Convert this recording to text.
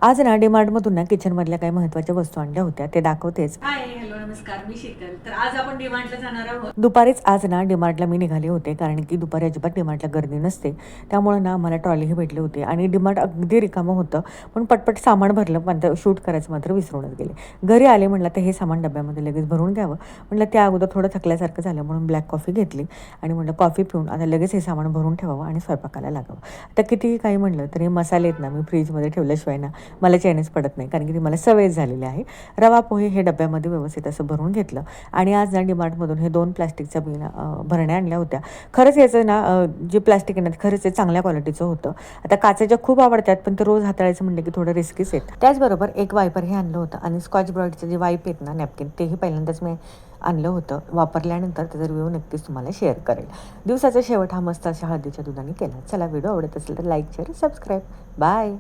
आज ना डीमार्टमधून ना किचनमधल्या काही महत्त्वाच्या वस्तू आणल्या होत्या, ते दाखवतेच. हाय हॅलो नमस्कार, मी शीतल. तर आज आपण डिमांडला जाणार आहोत. दुपारीच आज ना डीमार्टला मी निघाले होते, कारण की दुपारी अजिबात डीमार्टला गर्दी नसते. त्यामुळं ना आम्हाला ट्रॉलीही भेटली होती आणि डीमार्ट अगदी रिकामं होतं. पण पटपट सामान भरलं, पण ते शूट करायचं मात्र विसरूनच गेले. घरी आले, म्हटलं तर हे सामान डब्यामध्ये लगेच भरून घ्यावं. म्हटलं त्या अगोदर थोडं थकल्यासारखं झालं, म्हणून ब्लॅक कॉफी घेतली आणि म्हटलं कॉफी पिऊन आता लगेच हे सामान भरून ठेवावं आणि स्वयंपाकाला लागावं. आता कितीही काही म्हटलं तरी मसाले आहेत ना, मी फ्रीजमध्ये ठेवल्याशिवाय ना मला चैनच पडत नाही, कारण की ती मला सवयच झालेली आहे. रवा पोहे हे डब्यामध्ये व्यवस्थित असं भरून घेतलं आणि आज ना डीमार्टमधून हे 2 प्लास्टिकच्या भरण्या आणल्या होत्या. खरंच याचं ना जे प्लास्टिक आहे ना, खरंच ते चांगल्या क्वालिटीचं होतं. आता काचेच्या खूप आवडतात, पण ते रोज हाताळायचं म्हटलं की थोडं रिस्कीच आहे. त्याचबरोबर एक वायपर हे आणलं होतं आणि स्कॉच ब्राईटचं जे वाईप आहेत ना, नॅपकिन, तेही पहिल्यांदाच मी आणलं होतं. वापरल्यानंतर त्याचा रिव्ह्यू नक्कीच तुम्हाला शेअर करेल. दिवसाचा शेवट हा मस्त अशा हळदीच्या दुधाने केला. चला, व्हिडिओ आवडत असेल तर लाईक, शेअर, सबस्क्राईब. बाय.